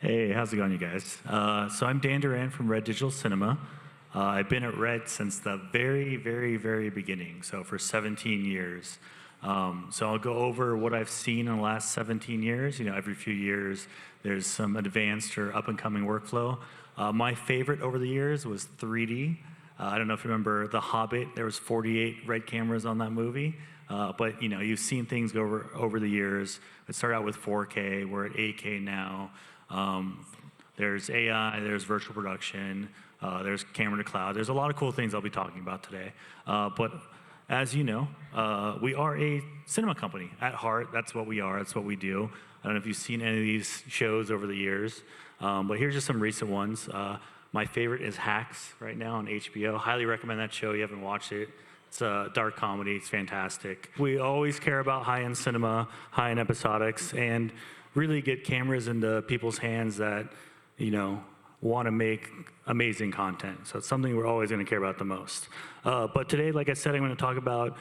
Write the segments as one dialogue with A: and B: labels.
A: Hey, how's it going, you guys? So I'm Dan Duran from Red Digital Cinema. I've been at Red since the very beginning, so for 17 years. So I'll go over what I've seen in the last 17 years. You know, every few years, there's some advanced or up-and-coming workflow. My favorite over the years was 3D. I don't know if you remember The Hobbit. There was 48 Red cameras on that movie. But you know, you've seen things go over the years. It started out with 4K. We're at 8K now. There's AI. There's virtual production. There's camera to cloud. There's a lot of cool things I'll be talking about today. But as you know, we are a cinema company at heart. That's what we are. That's what we do. I don't know if you've seen any of these shows over the years, but here's just some recent ones. My favorite is Hacks right now on HBO. Highly recommend that show. You haven't watched it. It's a dark comedy. It's fantastic. We always care about high-end cinema, high-end episodics, and really get cameras into people's hands that, you know, want to make amazing content. So it's something we're always going to care about the most. But today, like I said, I'm going to talk about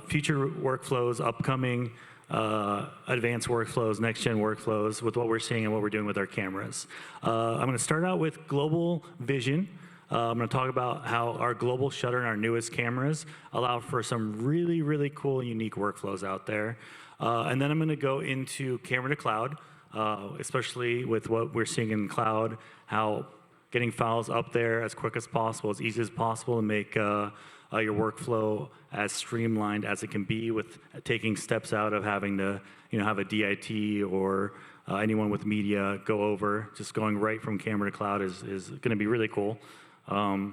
A: future workflows, upcoming advanced workflows, next-gen workflows with what we're seeing and what we're doing with our cameras. I'm going to start out with global vision. I'm going to talk about how our global shutter and our newest cameras allow for some really cool, unique workflows out there. And then I'm going to go into camera to cloud, especially with what we're seeing in cloud, how getting files up there as quick as possible, as easy as possible, and make your workflow as streamlined as it can be, with taking steps out of having to, you know, have a DIT or anyone with media go over. Just going right from camera to cloud is going to be really cool. And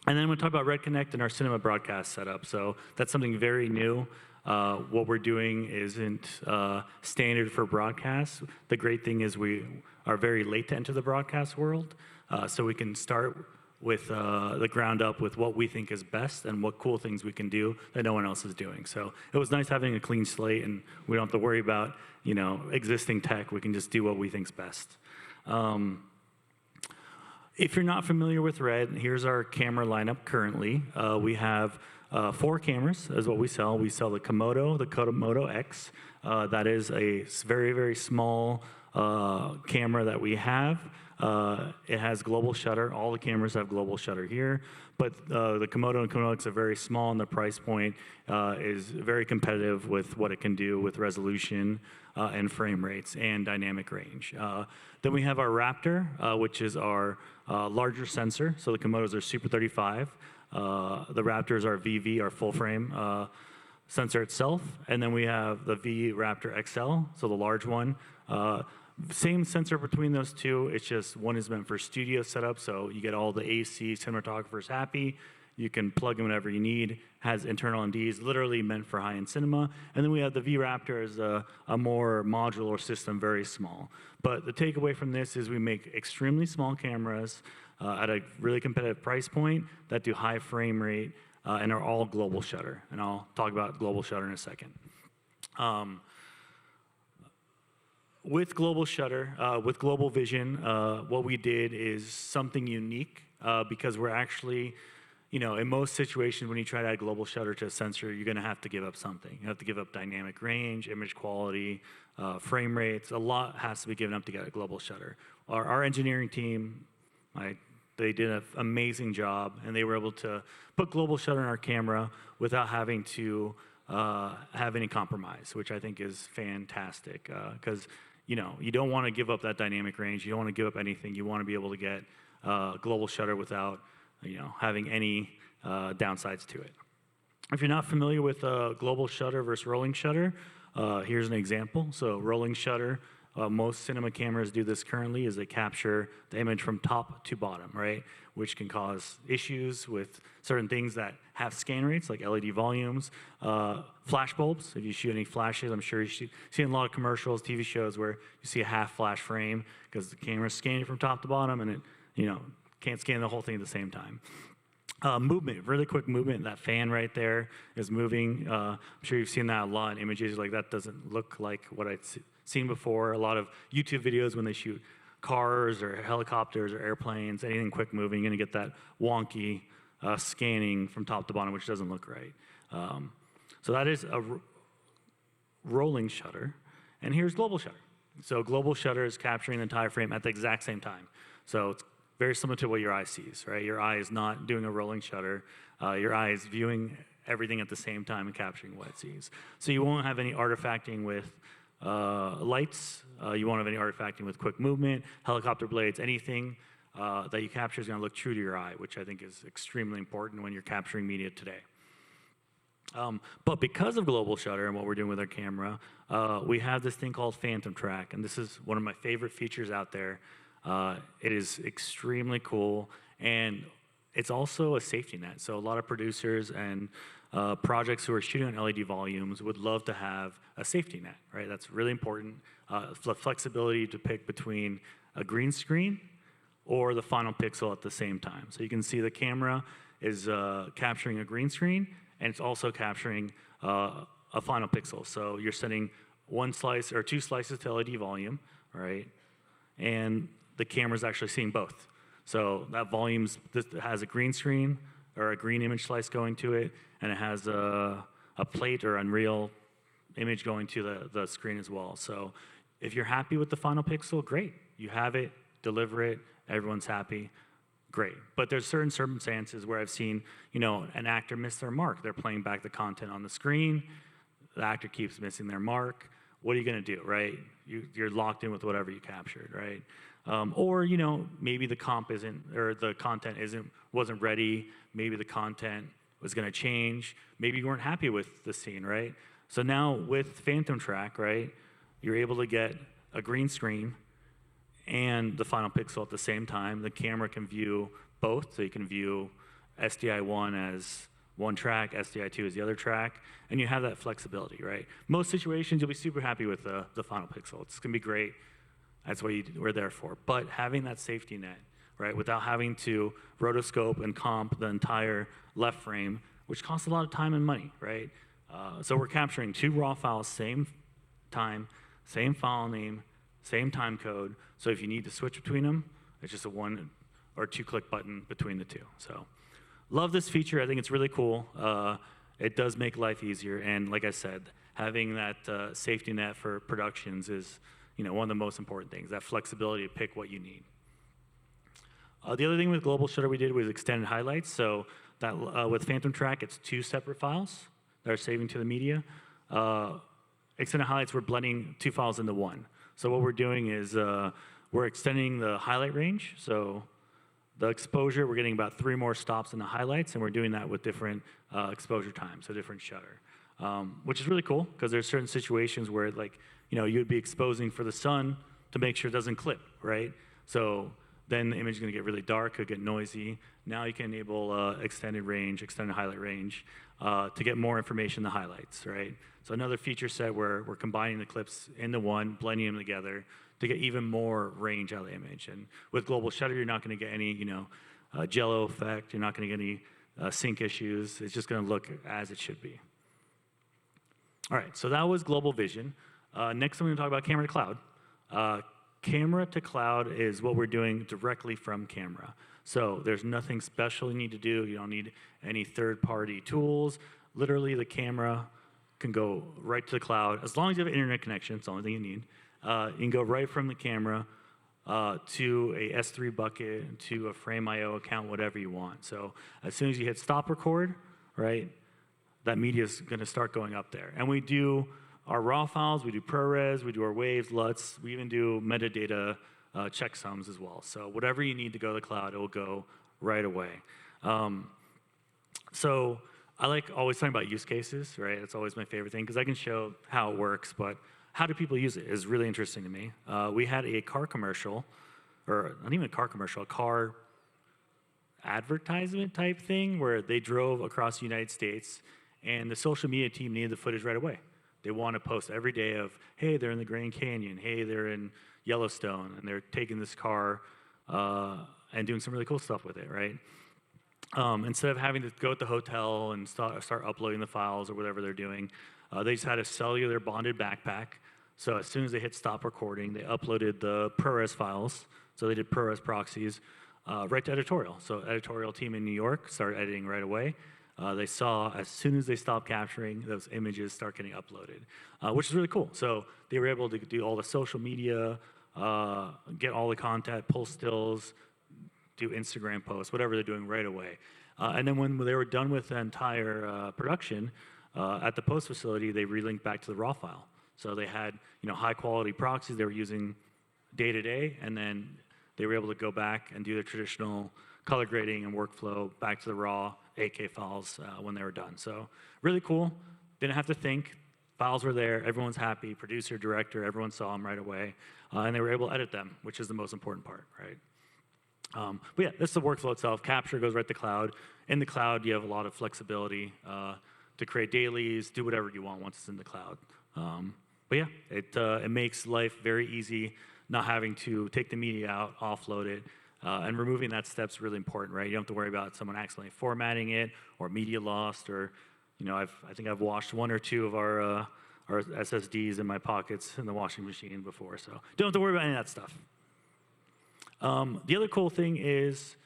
A: then I'm going to talk about Red Connect and our cinema broadcast setup. So that's something very new. What we're doing isn't standard for broadcast. The great thing is we are very late to enter the broadcast world, so we can start with the ground up with what we think is best and what cool things we can do that no one else is doing. So it was nice having a clean slate, and we don't have to worry about, you know, existing tech. We can just do what we think's best. If you're not familiar with Red, here's our camera lineup currently. We have 4 cameras is what we sell. We sell the Komodo X. That is a very small camera that we have. It has global shutter. All the cameras have global shutter here. But the Komodo and Komodo X are very small, and the price point is very competitive with what it can do with resolution and frame rates and dynamic range. Then we have our Raptor, which is our larger sensor. So the Komodos are Super 35. The Raptors are VV, our full frame sensor itself. And then we have the V Raptor XL, so the large one. Same sensor between those two. It's just one is meant for studio setup, so you get all the AC cinematographers happy. You can plug in whatever you need. Has internal NDs, literally meant for high-end cinema. And then we have the V Raptor as a more modular system, very small. But the takeaway from this is we make extremely small cameras at a really competitive price point that do high frame rate and are all global shutter. And I'll talk about global shutter in a second. With global shutter, with global vision, what we did is something unique because we're actually, you know, in most situations when you try to add global shutter to a sensor, you're going to have to give up something. You have to give up dynamic range, image quality, frame rates. A lot has to be given up to get a global shutter. Our engineering team, they did an amazing job, and they were able to put global shutter in our camera without having to have any compromise, which I think is fantastic because, you know, you don't want to give up that dynamic range. You don't want to give up anything. You want to be able to get global shutter without, you know, having any downsides to it. If you're not familiar with global shutter versus rolling shutter, here's an example. So rolling shutter, most cinema cameras do this currently, is they capture the image from top to bottom, right? Which can cause issues with certain things that have scan rates, like LED volumes, flash bulbs. If you shoot any flashes, I'm sure you've seen a lot of commercials, TV shows where you see a half flash frame because the camera's scanning from top to bottom and it, you know, can't scan the whole thing at the same time. Movement, really quick movement. That fan right there is moving. I'm sure you've seen that a lot in images. Like, that doesn't look like what I've seen before. A lot of YouTube videos when they shoot cars or helicopters or airplanes, anything quick moving, you're going to get that wonky scanning from top to bottom, which doesn't look right. So that is a rolling shutter. And here's global shutter. So global shutter is capturing the entire frame at the exact same time. So it's very similar to what your eye sees, right? Your eye is not doing a rolling shutter. Your eye is viewing everything at the same time and capturing what it sees. So you won't have any artifacting with lights. You won't have any artifacting with quick movement, helicopter blades, anything that you capture is going to look true to your eye, which I think is extremely important when you're capturing media today. But because of global shutter and what we're doing with our camera, we have this thing called phantom track, and this is one of my favorite features out there. It is extremely cool, and it's also a safety net. So a lot of producers and projects who are shooting on LED volumes would love to have a safety net, right? That's really important. The flexibility to pick between a green screen or the final pixel at the same time. So you can see the camera is capturing a green screen, and it's also capturing a final pixel. So you're sending one slice or two slices to LED volume, right? And the camera's actually seeing both. So that this has a green screen or a green image slice going to it, and it has a plate or Unreal image going to the screen as well. So if you're happy with the final pixel, great. You have it, deliver it, everyone's happy, great. But there's certain circumstances where I've seen, an actor miss their mark. They're playing back the content on the screen. The actor keeps missing their mark. What are you going to do, right? You're locked in with whatever you captured, right? Or maybe the comp isn't, or the content wasn't ready. Maybe the content was going to change. Maybe you weren't happy with the scene, right? So now with Phantom Track, right, you're able to get a green screen and the final pixel at the same time. The camera can view both, so you can view SDI1 as one track, SDI2 as the other track, and you have that flexibility, right? Most situations, you'll be super happy with the final pixel. It's going to be great. That's what we're there for. But having that safety net, right, without having to rotoscope and comp the entire left frame, which costs a lot of time and money, right? So we're capturing two raw files, same time, same file name, same time code. So if you need to switch between them, it's just a one or two click button between the two. So love this feature. I think it's really cool. It does make life easier. And like I said, having that safety net for productions is one of the most important things, that flexibility to pick what you need. The other thing with global shutter we did was extended highlights. So that with Phantom Track, it's two separate files that are saving to the media. Extended highlights, we're blending two files into one. So what we're doing is we're extending the highlight range. So the exposure, we're getting about 3 more stops in the highlights, and we're doing that with different exposure times, so different shutter, which is really cool because there's certain situations where you'd be exposing for the sun to make sure it doesn't clip, right? So then the image is going to get really dark, could get noisy. Now you can enable extended range, extended highlight range to get more information in the highlights, right? So another feature set where we're combining the clips into one, blending them together to get even more range out of the image. And with global shutter, you're not going to get any, jello effect. You're not going to get any sync issues. It's just going to look as it should be. All right, so that was global vision. Next, I'm going to talk about camera to cloud. Camera to cloud is what we're doing directly from camera. So there's nothing special you need to do. You don't need any third-party tools. Literally, the camera can go right to the cloud. As long as you have an internet connection, it's the only thing you need. You can go right from the camera to a S3 bucket, to a Frame.io account, whatever you want. So as soon as you hit stop record, right, that media is going to start going up there. And we do our raw files, we do ProRes, we do our waves, LUTs, we even do metadata checksums as well. So whatever you need to go to the cloud, it will go right away. So I like always talking about use cases, right? That's always my favorite thing because I can show how it works, but how do people use it is really interesting to me. We had a car commercial, or not even a car commercial, a car advertisement type thing where they drove across the United States and the social media team needed the footage right away. They want to post every day of, hey, they're in the Grand Canyon, hey, they're in Yellowstone, and they're taking this car and doing some really cool stuff with it, right? Instead of having to go at the hotel and start uploading the files or whatever they're doing, they just had a cellular bonded backpack. So as soon as they hit stop recording, they uploaded the ProRes files. So they did ProRes proxies right to editorial. So editorial team in New York started editing right away. they saw as soon as they stopped capturing, those images start getting uploaded, which is really cool. So they were able to do all the social media, get all the content, pull stills, do Instagram posts, whatever they're doing right away. And then when they were done with the entire production, at the post facility, they relinked back to the raw file. So they had high quality proxies they were using day to day, and then they were able to go back and do their traditional color grading and workflow back to the raw 8K files when they were done. So really cool. Didn't have to think. Files were there. Everyone's happy. Producer, director, everyone saw them right away. And they were able to edit them, which is the most important part, right? But yeah, this is the workflow itself. Capture goes right to cloud. In the cloud, you have a lot of flexibility to create dailies, do whatever you want once it's in the cloud. But yeah, it makes life very easy, not having to take the media out, offload it, and removing that step's really important, right? You don't have to worry about someone accidentally formatting it or media lost, or I think I've washed one or two of our SSDs in my pockets in the washing machine before, so don't have to worry about any of that stuff. The other cool thing is,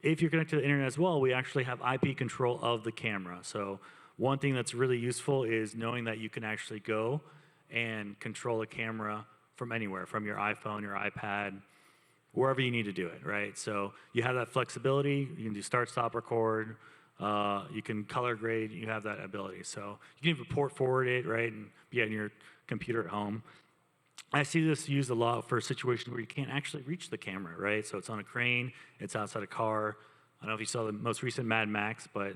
A: if you're connected to the internet as well, we actually have IP control of the camera. So one thing that's really useful is knowing that you can actually go and control a camera from anywhere, from your iPhone, your iPad, wherever you need to do it, right? So you have that flexibility. You can do start, stop, record. You can color grade. You have that ability. So you can even port forward it, right, and be on your computer at home. I see this used a lot for situations where you can't actually reach the camera, right? So it's on a crane, it's outside a car. I don't know if you saw the most recent Mad Max, but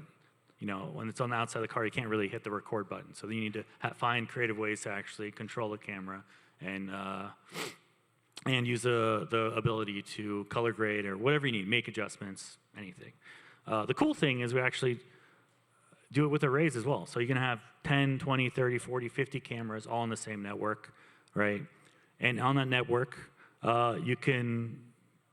A: when it's on the outside of the car, you can't really hit the record button. So then you need to find creative ways to actually control the camera and use the ability to color grade or whatever you need, make adjustments, anything. The cool thing is we actually do it with arrays as well. So you can have 10, 20, 30, 40, 50 cameras all on the same network, right? And on that network, you can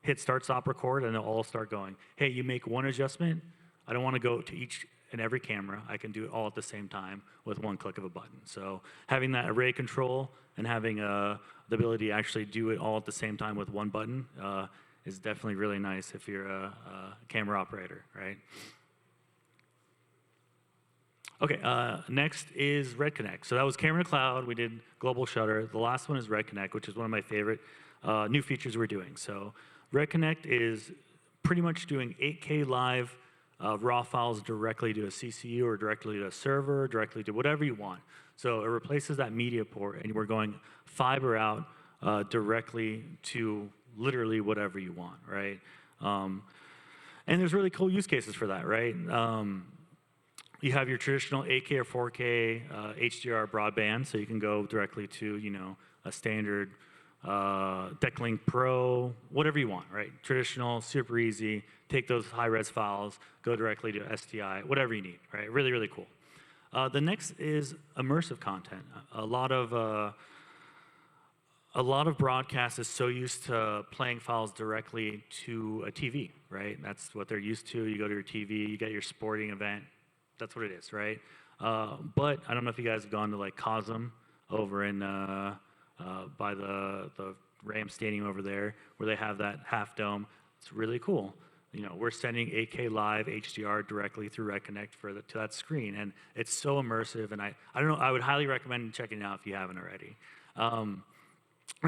A: hit start, stop, record, and they'll all start going. Hey, you make one adjustment. I don't want to go to each and every camera. I can do it all at the same time with one click of a button. So having that array control and having the ability to actually do it all at the same time with one button is definitely really nice if you're a camera operator, right? Okay, next is Red Connect. So that was Camera to Cloud. We did Global Shutter. The last one is Red Connect, which is one of my favorite new features we're doing. So Red Connect is pretty much doing 8K live raw files directly to a CCU or directly to a server, directly to whatever you want. So it replaces that media port, and we're going fiber out directly to literally whatever you want, right? And there's really cool use cases for that, right? You have your traditional 8K or 4K HDR broadband, so you can go directly to a standard Decklink Pro, whatever you want, right? Traditional, super easy. Take those high-res files, go directly to STI, whatever you need, right? Really, really cool. The next is immersive content. A lot of broadcasts is so used to playing files directly to a TV, right? That's what they're used to. You go to your TV, you get your sporting event. That's what it is, right? But I don't know if you guys have gone to like Cosm over in by the Rams Stadium over there, where they have that half dome. It's really cool. We're sending 8K live HDR directly through Red Connect to that screen, and it's so immersive. And I don't know. I would highly recommend checking it out if you haven't already. And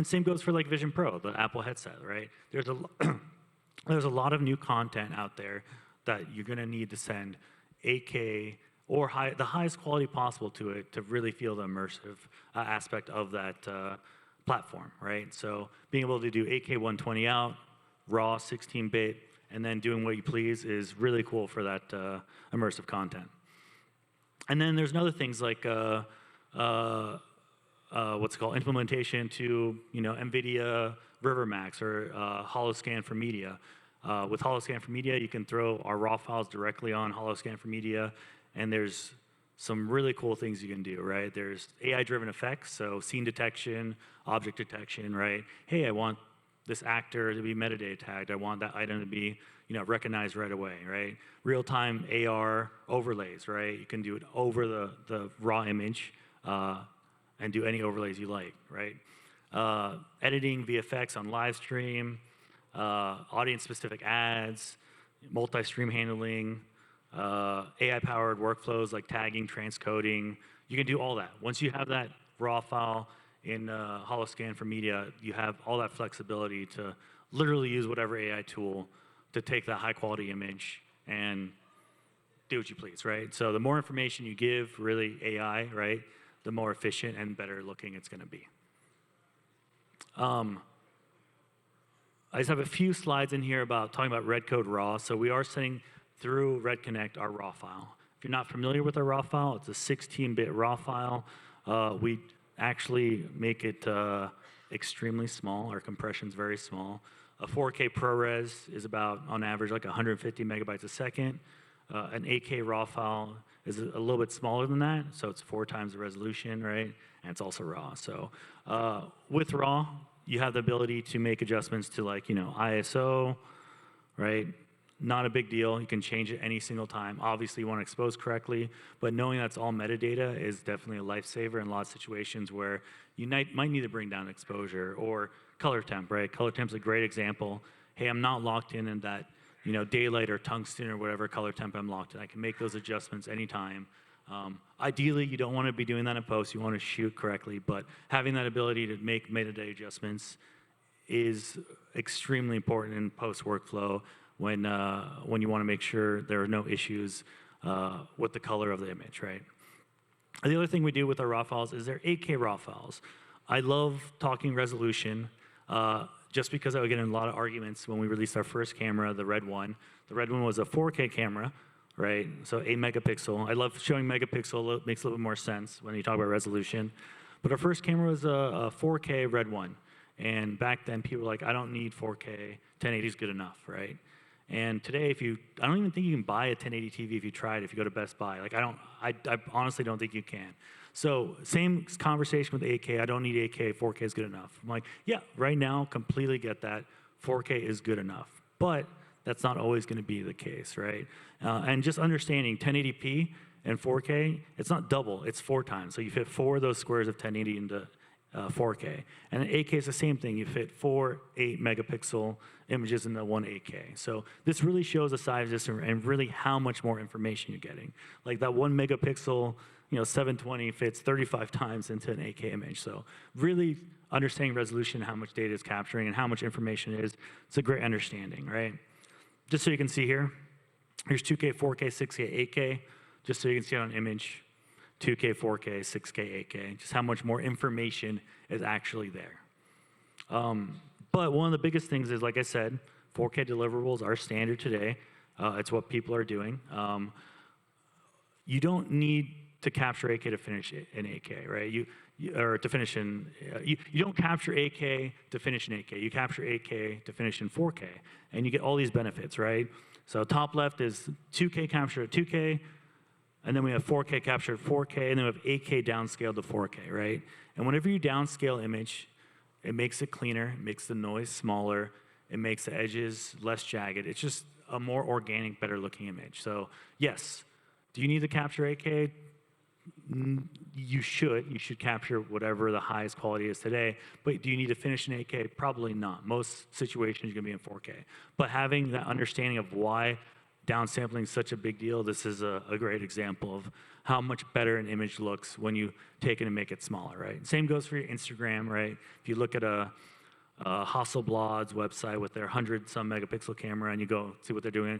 A: same goes for like Vision Pro, the Apple headset, right? There's a lot of new content out there that you're gonna need to send 8K or the highest quality possible to it to really feel the immersive aspect of that platform, right? So being able to do 8K 120 out, raw 16-bit, and then doing what you please is really cool for that immersive content. And then there's other things like what's it called, implementation to NVIDIA RiverMax or Holoscan for media. With Holoscan for media, you can throw our raw files directly on Holoscan for media, and there's some really cool things you can do, right? There's AI-driven effects, so scene detection, object detection, right? Hey, I want this actor to be metadata tagged. I want that item to be recognized right away, right? Real-time AR overlays, right? You can do it over the raw image and do any overlays you like, right? Editing VFX on live stream, audience-specific ads, multi-stream handling, AI-powered workflows like tagging, transcoding. You can do all that. Once you have that raw file in Holoscan for media, you have all that flexibility to literally use whatever AI tool to take that high-quality image and do what you please, right? So the more information you give, really AI, right, the more efficient and better looking it's going to be. I just have a few slides in here about talking about Red Code RAW. So we are sending through Red Connect our RAW file. If you're not familiar with our RAW file, it's a 16-bit RAW file. We actually make it extremely small. Our compression's very small. A 4K ProRes is about, on average, like 150 megabytes a second. An 8K RAW file is a little bit smaller than that, so it's 4 times the resolution, right? And it's also RAW. So with RAW, you have the ability to make adjustments to, like, ISO, right? Not a big deal. You can change it any single time. Obviously, you want to expose correctly, but knowing that's all metadata is definitely a lifesaver in a lot of situations where you might need to bring down exposure or color temp, right? Color temp's a great example. Hey, I'm not locked in that, daylight or tungsten or whatever color temp I'm locked in. I can make those adjustments anytime. Ideally, you don't want to be doing that in post. You want to shoot correctly, but having that ability to make metadata adjustments is extremely important in post workflow when you want to make sure there are no issues with the color of the image, right? The other thing we do with our RAW files is they're 8K RAW files. I love talking resolution just because I would get in a lot of arguments when we released our first camera, the red one. The red one was a 4K camera, right? So 8 megapixel. I love showing megapixel. It makes a little bit more sense when you talk about resolution. But our first camera was a 4K red one. And back then, people were like, I don't need 4K. 1080 is good enough, right? And today, I don't even think you can buy a 1080 TV if you tried, if you go to Best Buy. Like, I honestly don't think you can. So same conversation with 8K. I don't need 8K. 4K is good enough. I'm like, yeah, right now, completely get that. 4K is good enough. But that's not always going to be the case, right? And just understanding 1080p and 4K, it's not double, it's 4 times. So you fit 4 of those squares of 1080 into 4K. And 8K is the same thing. You fit 4 8 megapixel images into one 8K. So this really shows the size difference and really how much more information you're getting. Like that 1 megapixel, 720 fits 35 times into an 8K image. So really understanding resolution, how much data is capturing, and how much information it is, it's a great understanding, right? Just so you can see here, here's 2K, 4K, 6K, 8K, just so you can see on an image, 2K, 4K, 6K, 8K, just how much more information is actually there. But one of the biggest things is, like I said, 4K deliverables are standard today. It's what people are doing. You don't need to capture 8K to finish in 8K, right? You don't capture 8K to finish in 8K. You capture 8K to finish in 4K, and you get all these benefits, right? So top left is 2K capture at 2K, and then we have 4K capture at 4K, and then we have 8K downscaled to 4K, right? And whenever you downscale image, it makes it cleaner, it makes the noise smaller, it makes the edges less jagged. It's just a more organic, better looking image. So yes, do you need to capture 8K? You should capture whatever the highest quality is today, but do you need to finish in 8K? Probably not. Most situations you're gonna be in 4K. But having that understanding of why downsampling is such a big deal, this is a great example of how much better an image looks when you take it and make it smaller, right? Same goes for your Instagram, right? If you look at a Hasselblad's website with their 100-some megapixel camera and you go see what they're doing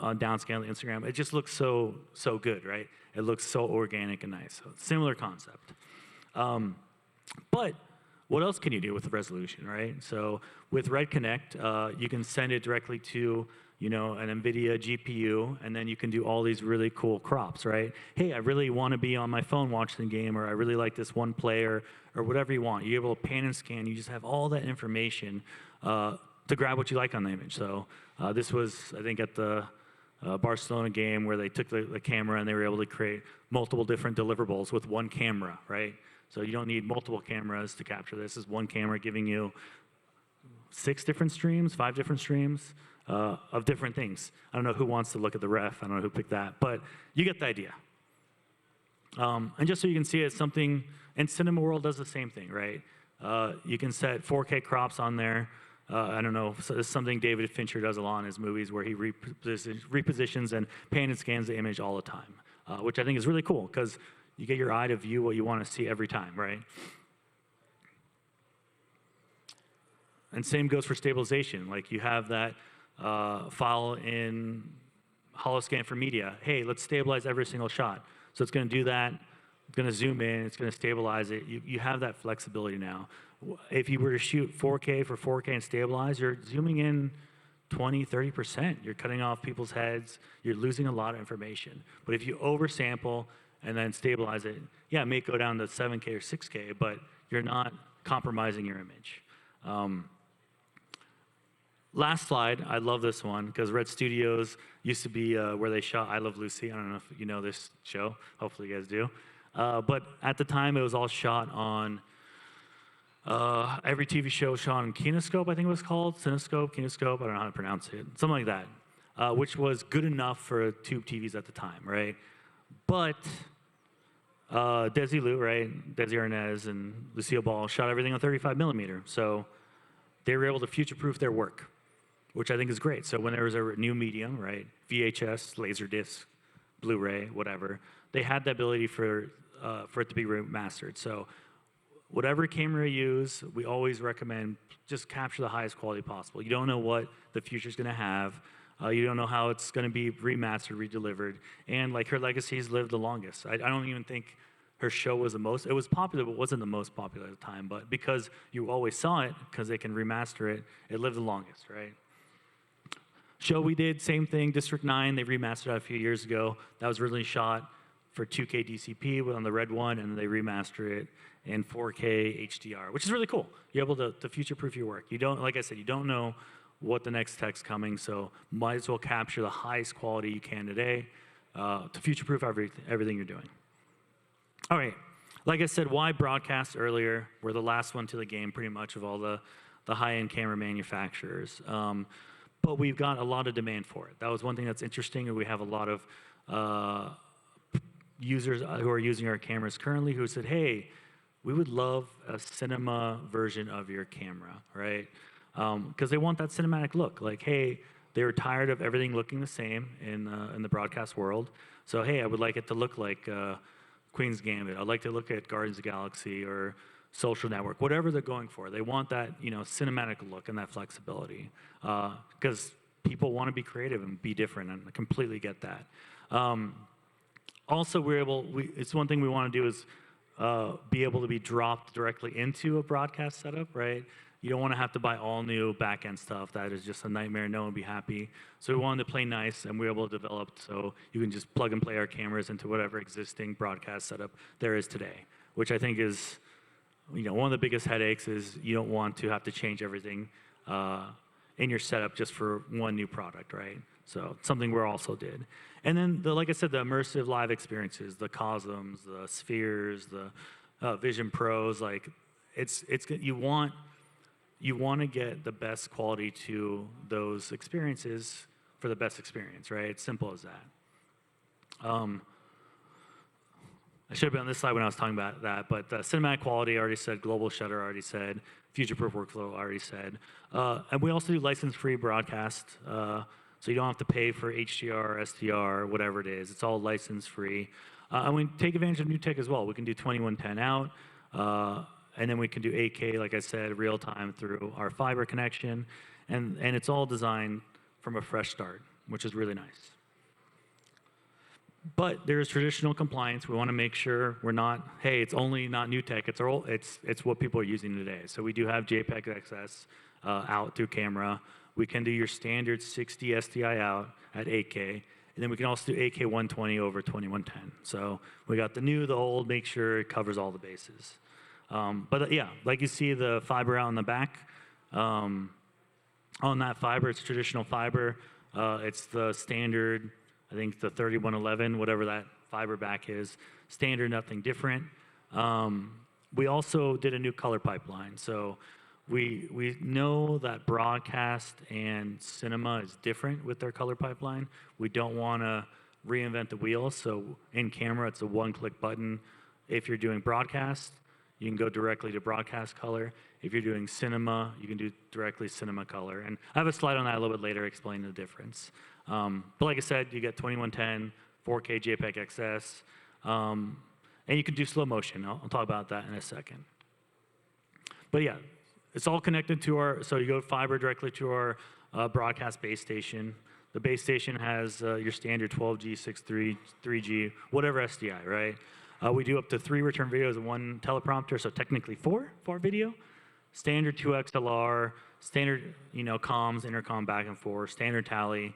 A: on downscaling Instagram, it just looks so good, right? It looks so organic and nice. So similar concept. But what else can you do with the resolution, right? So with Red Connect, you can send it directly to an NVIDIA GPU, and then you can do all these really cool crops, right? Hey, I really want to be on my phone watching the game, or I really like this one player, or whatever you want. You're able to pan and scan. You just have all that information to grab what you like on the image. So this was, I think, at the Barcelona game where they took the camera and they were able to create multiple different deliverables with one camera, right? So you don't need multiple cameras to capture this. This is one camera giving you 6 different streams, 5 different streams of different things. I don't know who wants to look at the ref. I don't know who picked that, but you get the idea. And just so you can see, it's something, and Cinema World does the same thing, right? You can set 4K crops on there. I don't know, it's something David Fincher does a lot in his movies where he repositions and pan and scans the image all the time, which I think is really cool because you get your eye to view what you want to see every time, right? And same goes for stabilization. Like you have that file in Holoscan for media. Hey, let's stabilize every single shot. So it's going to do that. It's going to zoom in. It's going to stabilize it. You have that flexibility now. If you were to shoot 4K for 4K and stabilize, you're zooming in 20, 30%. You're cutting off people's heads. You're losing a lot of information. But if you oversample and then stabilize it, yeah, it may go down to 7K or 6K, but you're not compromising your image. Last slide, I love this one because Red Studios used to be where they shot I Love Lucy. I don't know if you know this show. Hopefully you guys do. But at the time, it was all shot on every TV show shot on Kinescope, I think it was called. Cinescope, Kinescope, I don't know how to pronounce it. Something like that, which was good enough for tube TVs at the time, right? But Desilu, right? Desi Arnaz and Lucille Ball shot everything on 35 millimeter. So they were able to future-proof their work, which I think is great. So when there was a new medium, right? VHS, Laserdisc, Blu-ray, whatever, they had the ability for it to be remastered. So whatever camera you use, we always recommend just capture the highest quality possible. You don't know what the future's going to have. You don't know how it's going to be remastered, redelivered. And like her legacy's lived the longest. I don't even think her show was the most. It was popular, but wasn't the most popular at the time. But because you always saw it, because they can remaster it, it lived the longest, right? Show we did, same thing, District 9, they remastered it a few years ago. That was originally shot for 2K DCP on the red one, and then they remastered it in 4K HDR, which is really cool. You're able to future-proof your work. You don't, like I said, you don't know what the next tech's coming, so might as well capture the highest quality you can today to future-proof everything you're doing. All right, like I said, why broadcast earlier? We're the last one to the game, pretty much, of all the high-end camera manufacturers. But we've got a lot of demand for it. That was one thing that's interesting, and we have a lot of users who are using our cameras currently who said, hey, we would love a cinema version of your camera, right? Because they want that cinematic look. Like, hey, they were tired of everything looking the same in the broadcast world. So, hey, I would like it to look like Queen's Gambit. I'd like to look at Guardians of the Galaxy or Social Network, whatever they're going for. They want that, cinematic look and that flexibility because people want to be creative and be different, and I completely get that. Also, it's one thing we want to do is be able to be dropped directly into a broadcast setup, right? You don't want to have to buy all new back-end stuff. That is just a nightmare. No one would be happy. So we wanted to play nice, and we were able to develop so you can just plug and play our cameras into whatever existing broadcast setup there is today, which I think is, one of the biggest headaches is you don't want to have to change everything in your setup just for one new product, right? So something we also did. And then, like I said, the immersive live experiences, the Cosms, the Spheres, the Vision Pros, like you want to get the best quality to those experiences for the best experience, right? It's simple as that. I should have been on this slide when I was talking about that, but cinematic quality, I already said, global shutter, I already said, future-proof workflow, I already said. And we also do license-free broadcast, so you don't have to pay for HDR, SDR, whatever it is. It's all license-free. And we take advantage of new tech as well. We can do 2110 out, and then we can do 8K, like I said, real-time through our fiber connection. And it's all designed from a fresh start, which is really nice. But there's traditional compliance. We want to make sure we're not, hey, it's only not new tech. It's what people are using today. So we do have JPEG XS out through camera. We can do your standard 60 SDI out at 8K. And then we can also do 8K 120 over 2110. So we got the new, the old, make sure it covers all the bases. But yeah, like you see the fiber out in the back. On that fiber, it's traditional fiber. It's the standard, I think the 3111, whatever that fiber back is, standard, nothing different. We also did a new color pipeline. So we know that broadcast and cinema is different with their color pipeline. We don't want to reinvent the wheel. So in camera, it's a one-click button. If you're doing broadcast, you can go directly to broadcast color. If you're doing cinema, you can do directly cinema color. And I have a slide on that a little bit later explaining the difference. But like I said, you get 2110, 4K JPEG XS, and you can do slow motion. I'll talk about that in a second. But yeah, it's all connected to our, so you go fiber directly to our broadcast base station. The base station has your standard 12G, 6.3, 3G, whatever SDI, right? We do up to 3 return videos and 1 teleprompter, so technically 4 video. Standard 2XLR, standard comms, intercom back and forth, standard tally.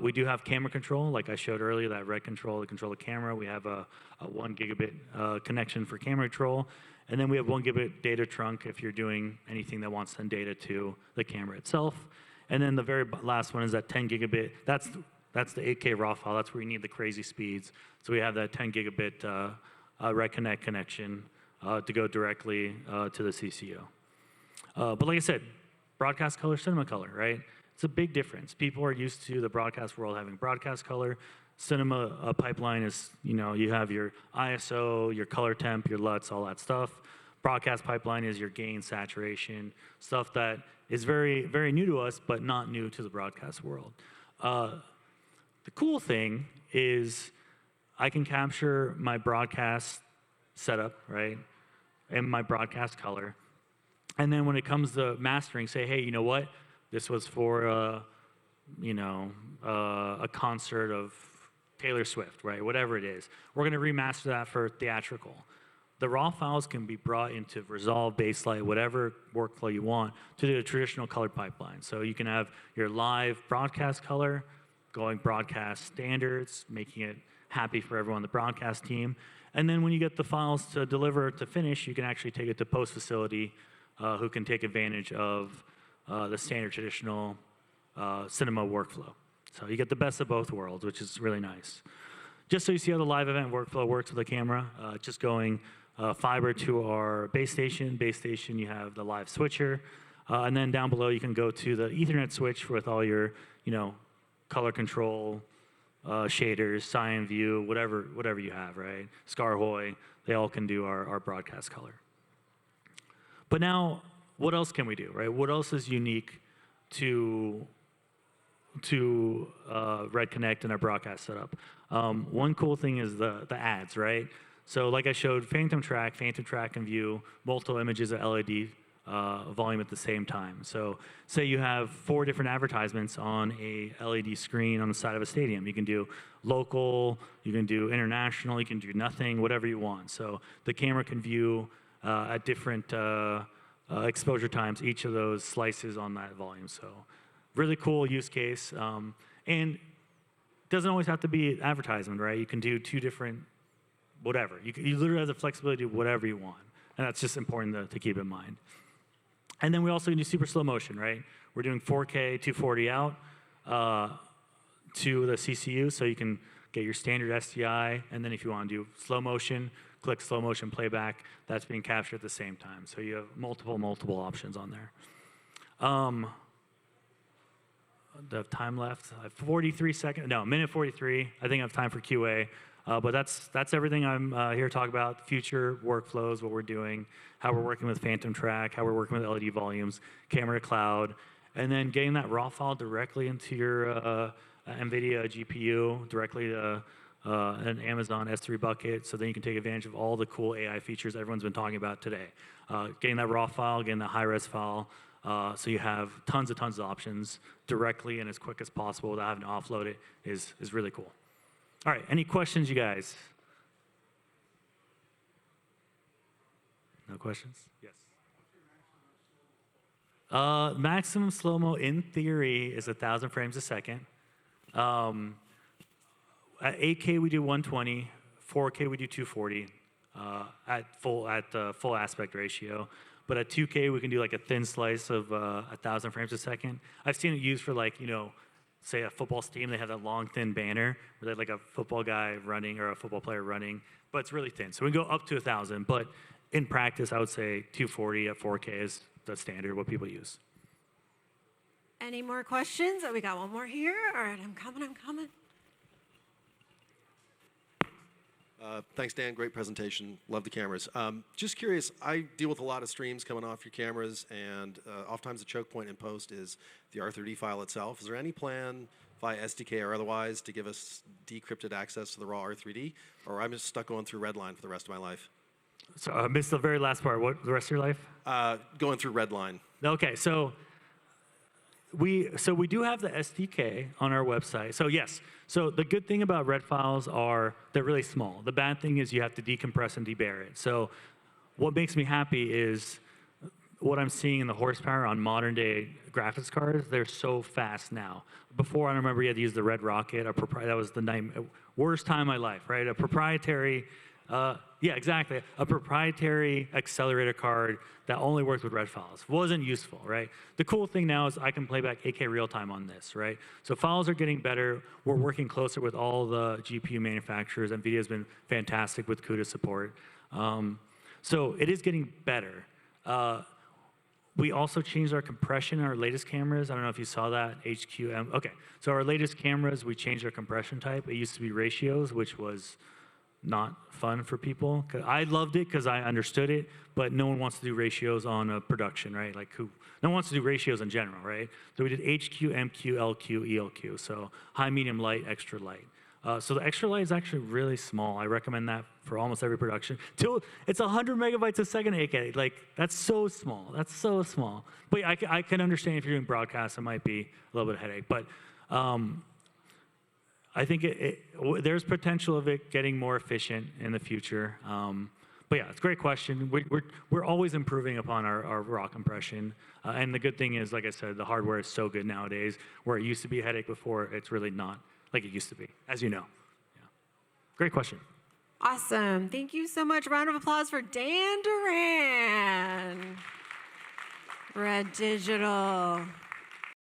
A: We do have camera control, like I showed earlier, that red control to control the camera. We have a 1 gigabit connection for camera control. And then we have 1 gigabit data trunk if you're doing anything that wants to send data to the camera itself. And then the very last one is that 10 gigabit. That's the 8K RAW file. That's where you need the crazy speeds. So we have that 10 gigabit Red Connect connection to go directly to the CCO. But like I said, broadcast color, cinema color, right? It's a big difference. People are used to the broadcast world having broadcast color. Cinema pipeline is, you have your ISO, your color temp, your LUTs, all that stuff. Broadcast pipeline is your gain, saturation, stuff that is very, very new to us, but not new to the broadcast world. The cool thing is I can capture my broadcast setup, right, and my broadcast color. And then when it comes to mastering, say, hey, you know what? This was for, a concert of Taylor Swift, right? Whatever it is. We're going to remaster that for theatrical. The raw files can be brought into Resolve, Baselight, whatever workflow you want to do a traditional color pipeline. So you can have your live broadcast color, going broadcast standards, making it happy for everyone on the broadcast team. And then when you get the files to deliver to finish, you can actually take it to post facility, who can take advantage of the standard traditional cinema workflow. So you get the best of both worlds, which is really nice. Just so you see how the live event workflow works with the camera, just going fiber to our base station. Base station, you have the live switcher. And then down below, you can go to the Ethernet switch with all your, color control, shaders, cyan view, whatever you have, right? Scarhoy, they all can do our broadcast color. But now, what else can we do, right? What else is unique to Red Connect and our broadcast setup? One cool thing is the ads, right? So like I showed, phantom track and view multiple images at LED volume at the same time. So say you have 4 different advertisements on a LED screen on the side of a stadium. You can do local, you can do international, you can do nothing, whatever you want. So the camera can view at different exposure times each of those slices on that volume. So really cool use case. And it doesn't always have to be advertisement, right? You can do 2 different whatever. You literally have the flexibility to do whatever you want. And that's just important to keep in mind. And then we also do super slow motion, right? We're doing 4K 240 out to the CCU, so you can get your standard SDI, and then if you want to do slow motion, click slow motion playback. That's being captured at the same time. So you have multiple options on there. Do I have time left? I have 43 seconds. No, minute 43. I think I have time for QA. But that's everything I'm here to talk about. Future workflows, what we're doing, how we're working with Phantom Track, how we're working with LED volumes, camera to cloud, and then getting that raw file directly into your NVIDIA GPU, directly to an Amazon S3 bucket, so then you can take advantage of all the cool AI features everyone's been talking about today. Getting that raw file, getting that high-res file, so you have tons of options directly and as quick as possible without having to offload it is really cool. All right, any questions, you guys? No questions? Yes. Maximum slow-mo in theory is 1,000 frames a second. At 8K we do 120, 4K we do 240 at full aspect ratio. But at 2K we can do like a thin slice of 1,000 frames a second. I've seen it used for like, say a football stadium, they have that long thin banner where they have like a football guy running or a football player running, but it's really thin. So we can go up to 1,000, but in practice I would say 240 at 4K is the standard, what people use.
B: Any more questions? Oh, we got one more here. All right, I'm coming.
C: Thanks, Dan. Great presentation. Love the cameras. Just curious, I deal with a lot of streams coming off your cameras, and oftentimes the choke point in post is the R3D file itself. Is there any plan via SDK or otherwise to give us decrypted access to the raw R3D, or I'm just stuck going through Redline for the rest of my life?
A: So I missed the very last part. What, the rest of your life?
C: Going through Redline.
A: Okay, so we do have the SDK on our website. So yes, so the good thing about red files are they're really small. The bad thing is you have to decompress and debear it. So what makes me happy is what I'm seeing in the horsepower on modern day graphics cards. They're so fast now. Before, I remember you had to use the Red Rocket. That was the worst time of my life, right? A proprietary, yeah, exactly. A proprietary accelerator card that only worked with red files. Wasn't useful, right? The cool thing now is I can play back 8K real time on this, right? So files are getting better. We're working closer with all the GPU manufacturers. NVIDIA has been fantastic with CUDA support. So it is getting better. We also changed our compression in our latest cameras. I don't know if you saw that, HQM. Okay, so our latest cameras, we changed our compression type. It used to be ratios, which was not fun for people. I loved it because I understood it, but no one wants to do ratios on a production, right? Like no one wants to do ratios in general, right? So we did HQ, MQ, LQ, ELQ. So high, medium, light, extra light. So the extra light is actually really small. I recommend that for almost every production. It's 100 megabytes a second 8K. Like, that's so small. That's so small. But yeah, I can understand if you're doing broadcasts, it might be a little bit of a headache. But I think there's potential of it getting more efficient in the future. But yeah, it's a great question. We're always improving upon our raw compression. And the good thing is, like I said, the hardware is so good nowadays. Where it used to be a headache before, it's really not like it used to be, as you know. Yeah. Great question.
B: Awesome. Thank you so much. Round of applause for Dan Duran. Red Digital.